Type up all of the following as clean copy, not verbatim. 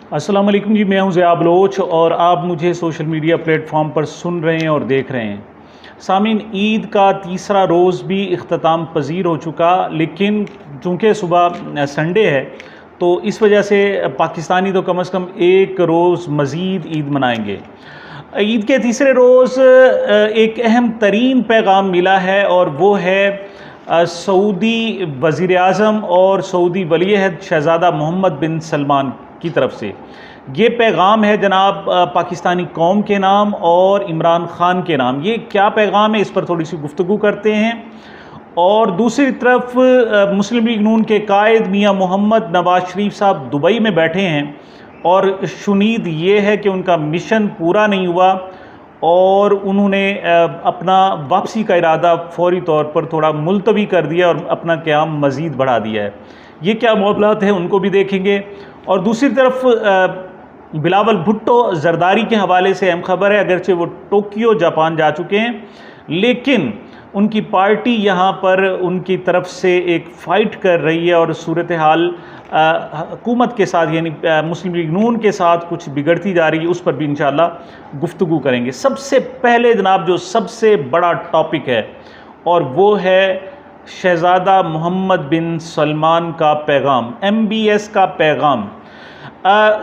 अस्सलाम वालेकुम जी, मैं हूं ज़िया बलोच और आप मुझे सोशल मीडिया प्लेटफॉर्म पर सुन रहे हैं और देख रहे हैं। सामीन, ईद का तीसरा रोज़ भी इख्तिताम पजीर हो चुका, लेकिन चूँकि सुबह संडे है तो इस वजह से पाकिस्तानी तो कम से कम एक रोज़ मज़ीद ईद मनाएंगे। ईद के तीसरे रोज़ एक अहम तरीन पैगाम मिला है और वो है सऊदी वज़ीर-ए-आज़म और सऊदी वली-ए-अहद शहज़ादा मोहम्मद बिन सलमान की तरफ से। ये पैगाम है जनाब पाकिस्तानी कौम के नाम और इमरान ख़ान के नाम। ये क्या पैगाम है, इस पर थोड़ी सी गुफ्तगू करते हैं। और दूसरी तरफ मुस्लिम लीग नून के कायद मियाँ मोहम्मद नवाज़ शरीफ साहब दुबई में बैठे हैं और शुनीद ये है कि उनका मिशन पूरा नहीं हुआ और उन्होंने अपना वापसी का इरादा फौरी तौर पर थोड़ा मुलतवी कर दिया और अपना क़याम मज़ीद बढ़ा दिया है। ये क्या मामलात है उनको भी देखेंगे। और दूसरी तरफ बिलावल भुट्टो ज़रदारी के हवाले से अहम खबर है, अगरचे वो टोक्यो जापान जा चुके हैं, लेकिन उनकी पार्टी यहाँ पर उनकी तरफ से एक फ़ाइट कर रही है और सूरत हाल हुकूमत के साथ यानी मुस्लिम लीग नून के साथ कुछ बिगड़ती जा रही है। उस पर भी इंशाअल्लाह गुफ्तगू करेंगे। सबसे पहले जनाब जो सबसे बड़ा टॉपिक है और वो है शहज़ादा मोहम्मद बिन सलमान का पैगाम, MBS का पैगाम।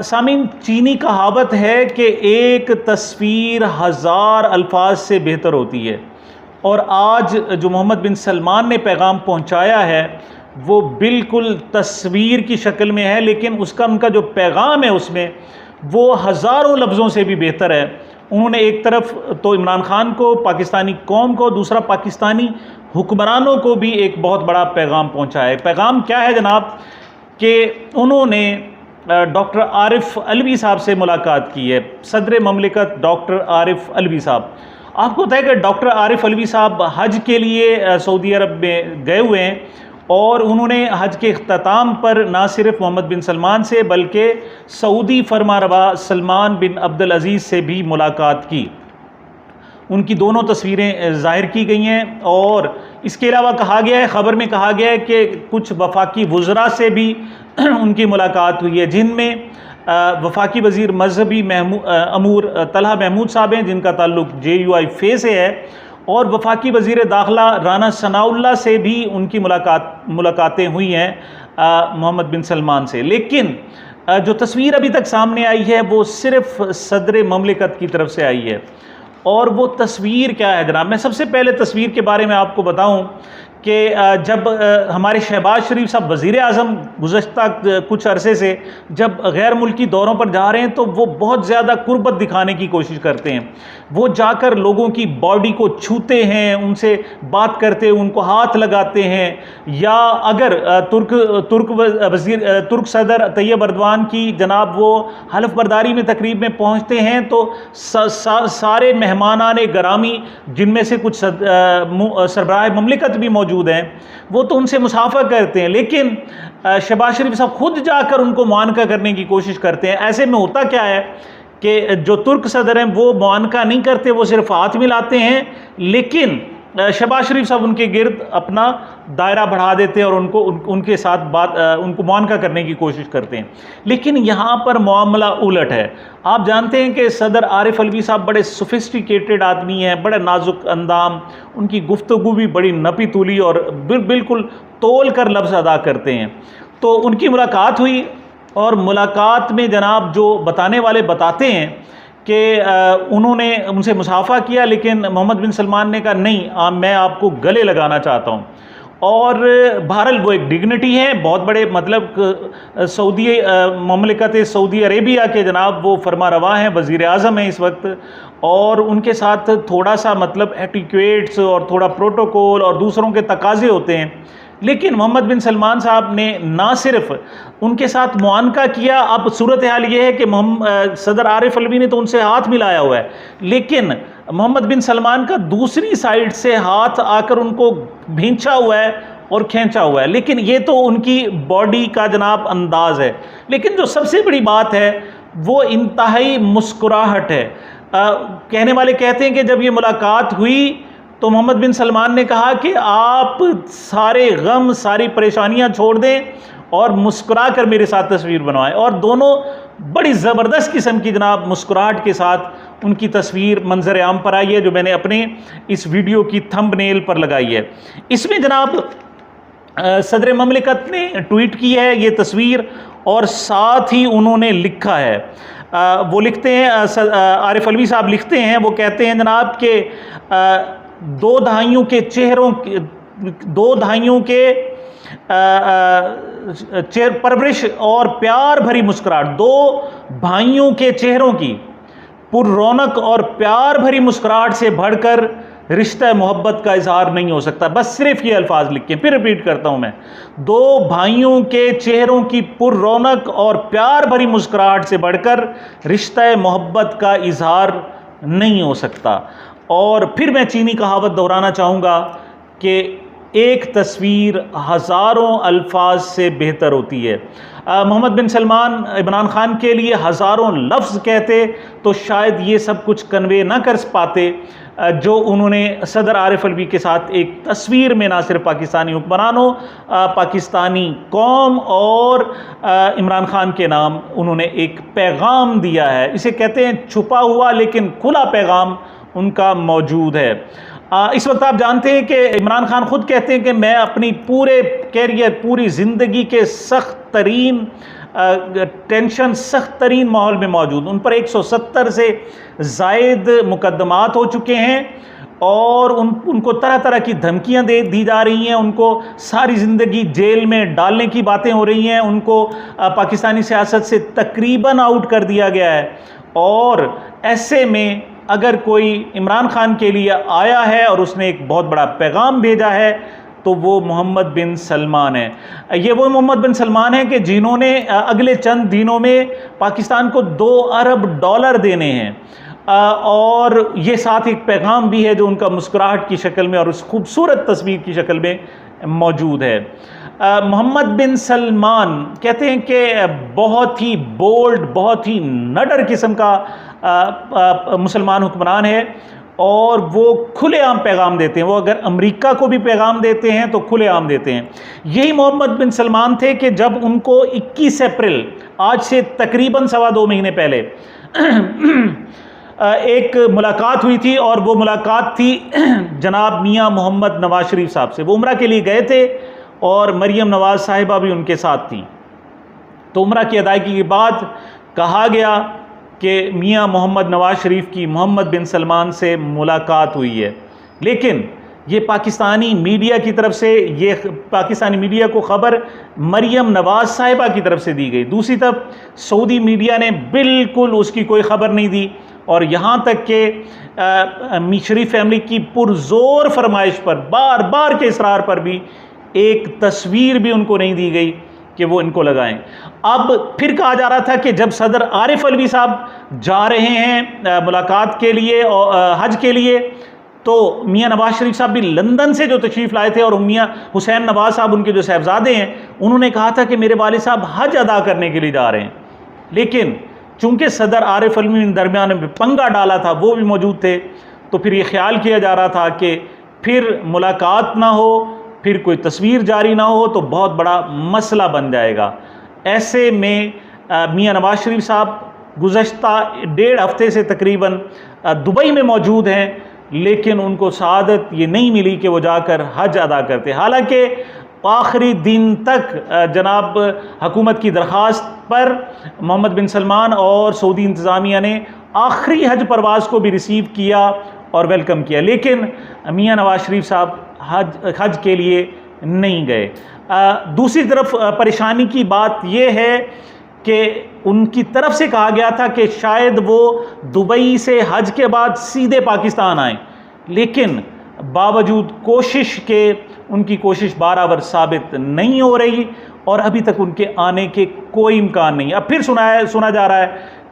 सामीन, चीनी कहावत है कि एक तस्वीर हज़ार अल्फाज से बेहतर होती है और आज जो मोहम्मद बिन सलमान ने पैगाम पहुंचाया है वो बिल्कुल तस्वीर की शक्ल में है, लेकिन उनका जो पैगाम है उसमें वो हज़ारों लफ्ज़ों से भी बेहतर है। उन्होंने एक तरफ तो इमरान ख़ान को, पाकिस्तानी कौम को, दूसरा पाकिस्तानी हुक्मरानों को भी एक बहुत बड़ा पैगाम पहुंचाया है। पैगाम क्या है जनाब कि उन्होंने डॉक्टर आरिफ अलवी साहब से मुलाकात की है। सदर ममलिकत डॉक्टर आरिफ अलवी साहब, आपको पता है कि डॉक्टर आरिफ अलवी साहब हज के लिए सऊदी अरब में गए हुए हैं और उन्होंने हज के इख्तिताम पर ना सिर्फ मोहम्मद बिन सलमान से बल्कि सऊदी फरमारवा सलमान बिन अब्दुल अज़ीज़ से भी मुलाकात की। उनकी दोनों तस्वीरें ज़ाहिर की गई हैं और इसके अलावा कहा गया है, ख़बर में कहा गया है कि कुछ वफाकी वुज़रा से भी उनकी मुलाकात हुई है, जिनमें वफाकी वज़ीर मजहबी अमूर तलहा महमूद साहब हैं जिनका ताल्लुक JUI से है, और वफाकी वज़ीर दाखिला राना सनाउल्लाह से भी उनकी मुलाकातें हुई हैं मोहम्मद बिन सलमान से। लेकिन जो तस्वीर अभी तक सामने आई है वो सिर्फ सदर ममलिकत की तरफ से आई है। और वो तस्वीर क्या है जनाब, मैं सबसे पहले तस्वीर के बारे में आपको बताऊं कि जब हमारे शहबाज शरीफ साहब वज़ीर-ए-आज़म गुज़श्ता कुछ अरसे से जब गैर मुल्की दौरों पर जा रहे हैं तो वो बहुत ज़्यादा कुर्बत दिखाने की कोशिश करते हैं। वो जाकर लोगों की बॉडी को छूते हैं, उनसे बात करते हैं, उनको हाथ लगाते हैं, या अगर तुर्क सदर तैयब अर्दवान की जनाब वो हलफ बर्दारी में तकरीब में पहुँचते हैं तो सारे मेहमानाने गरामी जिनमें से कुछ सरबराह ममलिकत भी मौजूद हैं वो तो उनसे मुसाफा करते हैं, लेकिन शहबाज शरीफ साहब खुद जाकर उनको मुआनका करने की कोशिश करते हैं। ऐसे में होता क्या है कि जो तुर्क सदर हैं वो मुआनका नहीं करते, वो सिर्फ हाथ मिलाते हैं, लेकिन शहबाज शरीफ साहब उनके गिर्द अपना दायरा बढ़ा देते हैं और उनके साथ उनको मुआनका करने की कोशिश करते हैं। लेकिन यहाँ पर मामला उलट है। आप जानते हैं कि सदर आरिफ अलवी साहब बड़े सोफिस्टिकेटेड आदमी हैं, बड़े नाजुक अंदाम, उनकी गुफ्तगू भी बड़ी नपी तुली और बिल्कुल तोल कर लफ्ज़ अदा करते हैं। तो उनकी मुलाकात हुई और मुलाकात में जनाब जो बताने वाले बताते हैं कि उन्होंने उनसे मुसाफा किया, लेकिन मोहम्मद बिन सलमान ने कहा नहीं, मैं आपको गले लगाना चाहता हूँ। और बहरहाल वो एक डिग्निटी है, बहुत बड़े मतलब सऊदी ममलिकत सऊदी अरेबिया के जनाब वो फरमारवा हैं, वज़ीर-ए-आज़म हैं इस वक्त, और उनके साथ थोड़ा सा मतलब एटिक्वेट्स और थोड़ा प्रोटोकॉल और दूसरों के तकाज़े होते हैं। लेकिन मोहम्मद बिन सलमान साहब ने ना सिर्फ उनके साथ मुआनका किया, अब सूरत हाल ये है कि सदर आरिफ अलवी ने तो उनसे हाथ मिलाया हुआ है, लेकिन मोहम्मद बिन सलमान का दूसरी साइड से हाथ आकर उनको भींचा हुआ है और खींचा हुआ है। लेकिन ये तो उनकी बॉडी का जनाब अंदाज है। लेकिन जो सबसे बड़ी बात है वो इंतहाई मुस्कुराहट है। कहने वाले कहते हैं कि जब ये मुलाकात हुई तो मोहम्मद बिन सलमान ने कहा कि आप सारे गम, सारी परेशानियां छोड़ दें और मुस्कुरा कर मेरे साथ तस्वीर बनवाएं। और दोनों बड़ी ज़बरदस्त किस्म की जनाब मुस्कुराहट के साथ उनकी तस्वीर मंजर आम पर आई है, जो मैंने अपने इस वीडियो की थंबनेल पर लगाई है। इसमें जनाब सदर ममलिकत ने ट्वीट की है ये तस्वीर, और साथ ही उन्होंने लिखा है, वो लिखते हैं, आरिफ अलवी साहब लिखते हैं, वो कहते हैं जनाब के दो धाइयों के परवरिश और प्यार भरी मुस्कुराहट, दो भाइयों के चेहरों की पुररौनक और प्यार भरी मुस्कुराहट से बढ़कर रिश्ता मोहब्बत का इजहार नहीं हो सकता। बस सिर्फ ये अल्फाज लिखे, फिर रिपीट करता हूं मैं, दो भाइयों के चेहरों की पुररौनक और प्यार भरी मुस्कुराहट से बढ़कर रिश्ता मोहब्बत का इजहार नहीं हो सकता। और फिर मैं चीनी कहावत दोहराना चाहूँगा कि एक तस्वीर हज़ारों अल्फाज से बेहतर होती है। मोहम्मद बिन सलमान इमरान खान के लिए हज़ारों लफ्ज़ कहते तो शायद ये सब कुछ कन्वे ना कर पाते जो उन्होंने सदर आरिफ अलवी के साथ एक तस्वीर में ना सिर्फ पाकिस्तानी हुक्मरानों, पाकिस्तानी कौम और इमरान खान के नाम उन्होंने एक पैगाम दिया है। इसे कहते हैं छुपा हुआ लेकिन खुला पैगाम उनका मौजूद है। इस वक्त आप जानते हैं कि इमरान खान खुद कहते हैं कि मैं अपनी पूरे कैरियर, पूरी ज़िंदगी के सख्त तरीन टेंशन, सख्त तरीन माहौल में मौजूद। उन पर 170 से ज़ायद मुकदमात हो चुके हैं और उनको तरह तरह की धमकियां दी जा रही हैं, उनको सारी ज़िंदगी जेल में डालने की बातें हो रही हैं, उनको पाकिस्तानी सियासत से तकरीबन आउट कर दिया गया है। और ऐसे में अगर कोई इमरान खान के लिए आया है और उसने एक बहुत बड़ा पैगाम भेजा है तो वो मोहम्मद बिन सलमान है। ये वो मोहम्मद बिन सलमान है कि जिन्होंने अगले चंद दिनों में पाकिस्तान को $2 अरब देने हैं और ये साथ एक पैगाम भी है जो उनका मुस्कुराहट की शक्ल में और उस खूबसूरत तस्वीर की शक्ल में मौजूद है। मोहम्मद बिन सलमान कहते हैं कि बहुत ही बोल्ड, बहुत ही नडर किस्म का मुसलमान हुक्मरान है और वो खुलेआम पैगाम देते हैं। वो अगर अमेरिका को भी पैगाम देते हैं तो खुलेआम देते हैं। यही मोहम्मद बिन सलमान थे कि जब उनको 21 अप्रैल, आज से तकरीबन 2.25 महीने पहले एक मुलाकात हुई थी और वो मुलाकात थी जनाब मियाँ मोहम्मद नवाज शरीफ साहब से। वो उम्रा के लिए गए थे और मरियम नवाज साहिबा भी उनके साथ थी। तो उम्रा की अदायगी के बाद कहा गया कि मियाँ मोहम्मद नवाज शरीफ की मोहम्मद बिन सलमान से मुलाकात हुई है, लेकिन ये पाकिस्तानी मीडिया की तरफ से, ये पाकिस्तानी मीडिया को ख़बर मरियम नवाज साहिबा की तरफ से दी गई। दूसरी तरफ सऊदी मीडिया ने बिल्कुल उसकी कोई ख़बर नहीं दी और यहाँ तक कि शरीफ फैमिली की पुरजोर फरमाइश पर, बार बार के इसरार पर भी एक तस्वीर भी उनको नहीं दी गई कि वो इनको लगाएं। अब फिर कहा जा रहा था कि जब सदर आरिफ अलवी साहब जा रहे हैं मुलाकात के लिए और हज के लिए, तो मियाँ नवाज शरीफ साहब भी लंदन से जो तशरीफ़ लाए थे और मियाँ हुसैन नवाज साहब उनके जो साहबजादे हैं, उन्होंने कहा था कि मेरे वालिद साहब हज अदा करने के लिए जा रहे हैं। लेकिन चूँकि सदर आरिफ अलवी ने दरमियान में पंगा डाला था, वो भी मौजूद थे, तो फिर ये ख्याल किया जा रहा था कि फिर मुलाकात ना हो, फिर कोई तस्वीर जारी ना हो तो बहुत बड़ा मसला बन जाएगा। ऐसे में मियाँ नवाज शरीफ साहब गुज़श्ता 1.5 हफ्ते से तकरीबन दुबई में मौजूद हैं, लेकिन उनको सआदत ये नहीं मिली कि वो जाकर हज अदा करते। हालांकि आखिरी दिन तक जनाब हुकूमत की दरख्वास्त पर मोहम्मद बिन सलमान और सऊदी इंतज़ामिया ने आखिरी हज परवाज़ को भी रिसीव किया और वेलकम किया, लेकिन मियाँ नवाज शरीफ साहब हज के लिए नहीं गए। दूसरी तरफ परेशानी की बात यह है कि उनकी तरफ से कहा गया था कि शायद वो दुबई से हज के बाद सीधे पाकिस्तान आएँ, लेकिन बावजूद कोशिश के उनकी कोशिश बाराबर साबित नहीं हो रही और अभी तक उनके आने के कोई इम्कान नहीं। अब फिर सुना जा रहा है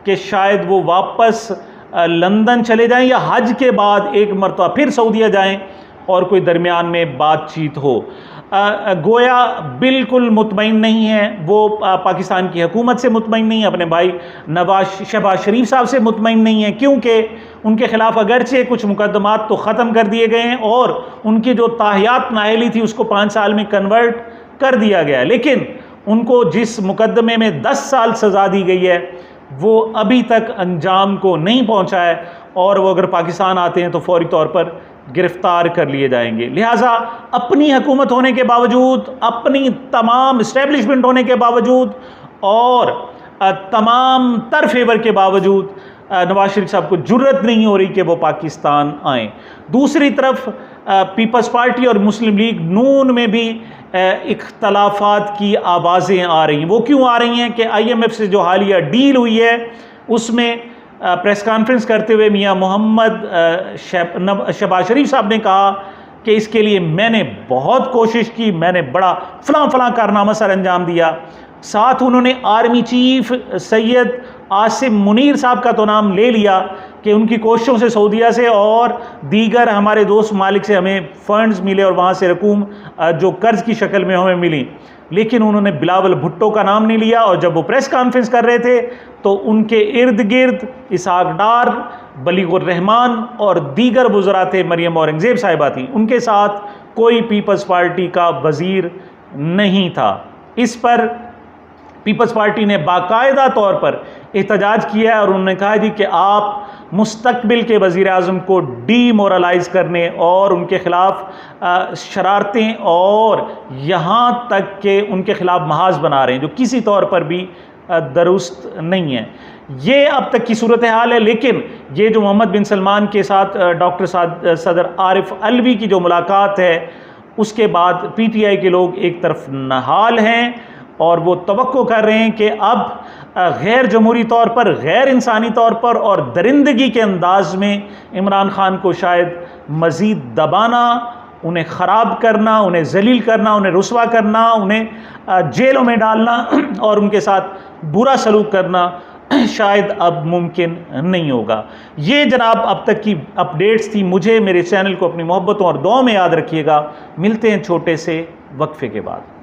कि शायद वो वापस लंदन चले जाएं या हज के बाद एक मरतबा फिर सऊदीया जाएं और कोई दरमियान में बातचीत हो। गोया बिल्कुल मुतमईन नहीं है, वो पाकिस्तान की हुकूमत से मुतमईन नहीं है, अपने भाई शहबाज शरीफ साहब से मुतमईन नहीं है, क्योंकि उनके ख़िलाफ़ अगरचे कुछ मुकदमात तो ख़त्म कर दिए गए हैं और उनकी जो ताहियात नाअहली थी उसको 5 साल में कन्वर्ट कर दिया गया, लेकिन उनको जिस मुकदमे में 10 साल सज़ा दी गई है वो अभी तक अंजाम को नहीं पहुंचा है, और वो अगर पाकिस्तान आते हैं तो फौरी तौर पर गिरफ्तार कर लिए जाएंगे। लिहाजा अपनी हुकूमत होने के बावजूद, अपनी तमाम इस्टेब्लिशमेंट होने के बावजूद और तमाम तर फेवर के बावजूद नवाज शरीफ साहब को जुर्रत नहीं हो रही कि वो पाकिस्तान आएँ। दूसरी तरफ पीपल्स पार्टी और मुस्लिम लीग नून में भी इख्तलाफात की आवाज़ें आ रही हैं। वो क्यों आ रही हैं कि IMF से जो हालिया डील हुई है उसमें प्रेस कॉन्फ्रेंस करते हुए मियां मोहम्मद शहबाज शरीफ साहब ने कहा कि इसके लिए मैंने बहुत कोशिश की, मैंने बड़ा फलां कारनामा सर अंजाम दिया। साथ उन्होंने आर्मी चीफ सैयद आसिम मुनीर साहब का तो नाम ले लिया कि उनकी कोशिशों से सऊदीया से और दीगर हमारे दोस्त मालिक से हमें फ़ंड्स मिले और वहाँ से रकूम जो कर्ज़ की शक्ल में हमें मिली, लेकिन उन्होंने बिलावल भुट्टो का नाम नहीं लिया। और जब वो प्रेस कॉन्फ्रेंस कर रहे थे तो उनके इर्द गिर्द इसहाक डार, बलीगुर रहमान और दीगर वज़रा थे, मरियम औरंगज़ेब साहिबा थी, उनके साथ कोई पीपल्स पार्टी का वज़ीर नहीं था। इस पर पीपल्स पार्टी ने बाकायदा तौर पर एहतजाज किया है और उन्होंने कहा जी कि आप मुस्तकबिल के वज़ीर आज़म को डीमोरलाइज करने और उनके ख़िलाफ़ शरारतें और यहाँ तक कि उनके ख़िलाफ़ महाज बना रहे हैं, जो किसी तौर पर भी दुरुस्त नहीं है। ये अब तक की सूरत हाल है। लेकिन ये जो मोहम्मद बिन सलमान के साथ डॉक्टर सदर आरिफ अलवी की जो मुलाकात है, उसके बाद PTI के लोग एक तरफ नहाल हैं और वो तवक्को कर रहे हैं कि अब गैर जमहूरी तौर पर, गैर इंसानी तौर पर और दरिंदगी के अंदाज में इमरान खान को शायद मज़ीद दबाना, उन्हें ख़राब करना, उन्हें जलील करना, उन्हें रुसवा करना, उन्हें जेलों में डालना और उनके साथ बुरा सलूक करना शायद अब मुमकिन नहीं होगा। ये जनाब अब तक की अपडेट्स थी। मुझे, मेरे चैनल को अपनी मोहब्बतों और दुआओं में याद रखिएगा। मिलते हैं छोटे से वक्फे के बाद।